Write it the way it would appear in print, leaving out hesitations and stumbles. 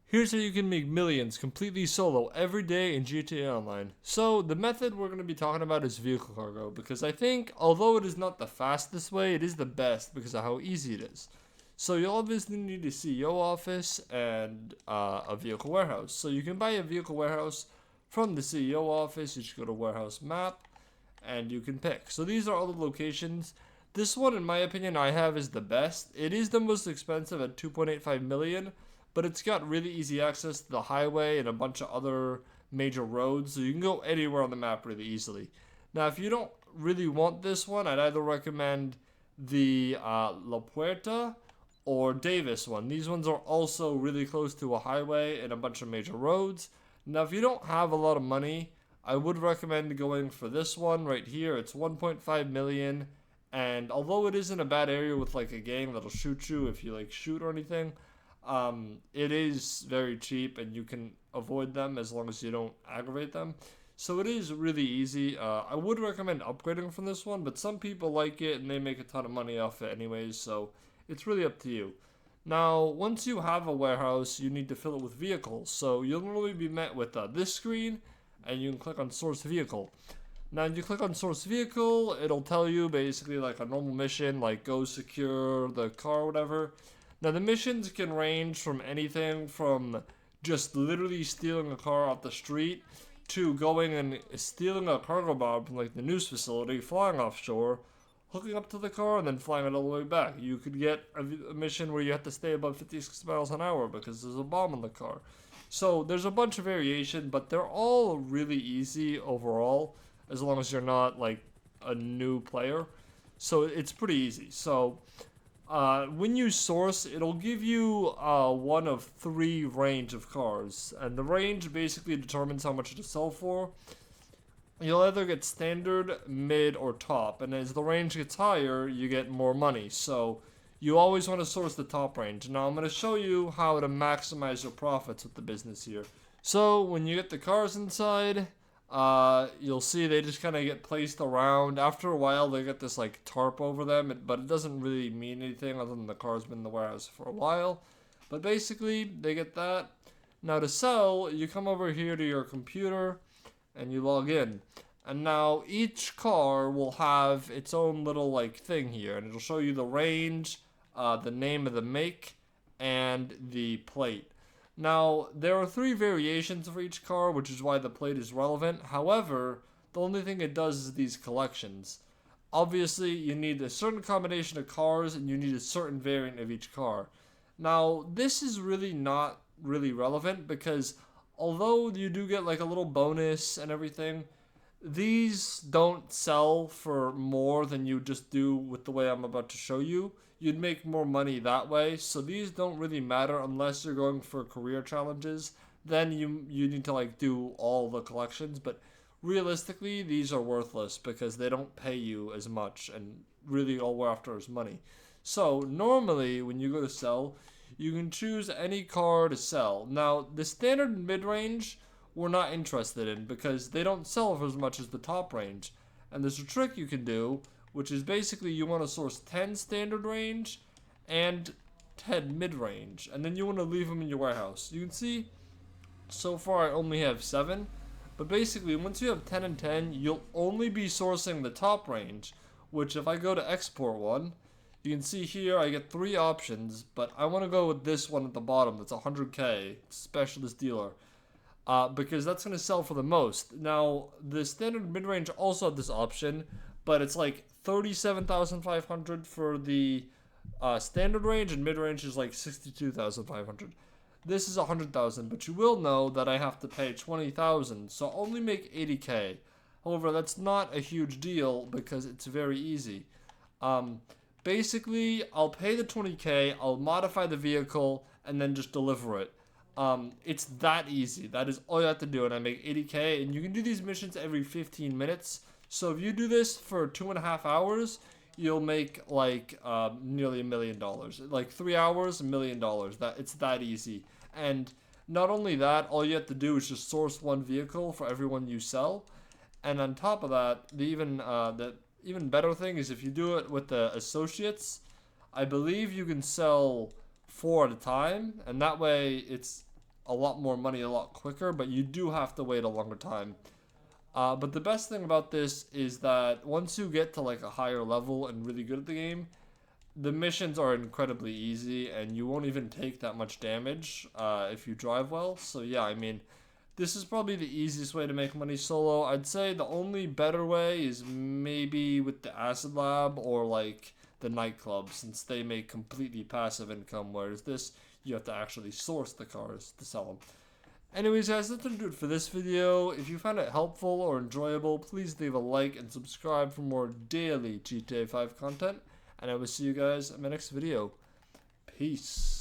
Here's how you can make millions completely solo every day in GTA Online. So, the method we're going to be talking about is vehicle cargo because I think, although it is not the fastest way, it is the best because of how easy it is. So, you'll obviously need a CEO office and a vehicle warehouse. So, you can buy a vehicle warehouse from the CEO office. You just go to warehouse map and you can pick. So, these are all the locations. This one, in my opinion, I have is the best. It is the most expensive at 2.85 million, but it's got really easy access to the highway and a bunch of other major roads, so you can go anywhere on the map really easily. Now, if you don't really want this one, I'd either recommend the La Puerta or Davis one. These ones are also really close to a highway and a bunch of major roads. Now, if you don't have a lot of money, I would recommend going for this one right here. It's 1.5 million, and although it isn't a bad area with like a gang that'll shoot you if you like shoot or anything, it is very cheap and you can avoid them as long as you don't aggravate them. So it is really easy. I would recommend upgrading from this one, but some people like it and they make a ton of money off it anyways, so it's really up to you. Now, once you have a warehouse, you need to fill it with vehicles. So you'll normally be met with this screen, and you can click on source vehicle. Now, if you click on source vehicle, it'll tell you basically like a normal mission, like go secure the car or whatever. Now, the missions can range from anything from just literally stealing a car off the street to going and stealing a cargo bomb from like the news facility, flying offshore, hooking up to the car, and then flying it all the way back. You could get a mission where you have to stay above 56 miles an hour because there's a bomb in the car. So there's a bunch of variation, but they're all really easy overall as long as you're not like a new player. So it's pretty easy. So when you source, it'll give you one of three range of cars, and the range basically determines how much to sell for. You'll either get standard, mid, or top, and as the range gets higher, you get more money. So you always want to source the top range. Now I'm going to show you how to maximize your profits with the business here. So when you get the cars inside, you'll see they just kind of get placed around. After a while, they get this like tarp over them, but it doesn't really mean anything other than the car's been in the warehouse for a while. But basically, they get that. Now to sell, you come over here to your computer and you log in. And now each car will have its own little like thing here, and it'll show you the range, the name of the make, and the plate. Now, there are three variations for each car, which is why the plate is relevant. However, the only thing it does is these collections. Obviously, you need a certain combination of cars and you need a certain variant of each car. Now, this is really not really relevant because although you do get like a little bonus and everything, these don't sell for more than you just do with the way I'm about to show you. You'd make more money that way. So these don't really matter unless you're going for career challenges. Then you need to like do all the collections, but realistically these are worthless because they don't pay you as much and really all we're after is money. So normally when you go to sell, you can choose any car to sell. Now the standard mid-range we're not interested in because they don't sell for as much as the top range. And there's a trick you can do, which is basically you want to source 10 standard range and 10 mid range, and then you want to leave them in your warehouse. You can see so far I only have 7, but basically once you have 10 and 10, you'll only be sourcing the top range, which if I go to export one, you can see here I get 3 options, but I want to go with this one at the bottom that's 100k, specialist dealer. Because that's going to sell for the most. Now, the standard mid-range also have this option, but it's like 37,500 for the standard range, and mid-range is like 62,500. This is 100,000, but you will know that I have to pay 20,000, so I'll only make 80k. However, that's not a huge deal because it's very easy. Basically, I'll pay the 20k, I'll modify the vehicle, and then just deliver it. It's that easy. That is all you have to do, and I make 80k, and you can do these missions every 15 minutes. So if you do this for 2.5 hours, you'll make like nearly $1 million. Like 3 hours, $1 million. It's that easy. And not only that, all you have to do is just source one vehicle for everyone you sell. And on top of that, the even better thing is if you do it with the associates, I believe you can sell 4 at a time, and that way it's a lot more money a lot quicker, but you do have to wait a longer time. But the best thing about this is that once you get to like a higher level and really good at the game, the missions are incredibly easy and you won't even take that much damage if you drive well. So yeah, I mean, this is probably the easiest way to make money solo. I'd say the only better way is maybe with the Acid Lab or like the nightclub, since they make completely passive income, whereas this, you have to actually source the cars to sell them. Anyways guys, that's gonna do it for this video. If you found it helpful or enjoyable, please leave a like and subscribe for more daily GTA 5 content. And I will see you guys in my next video. Peace.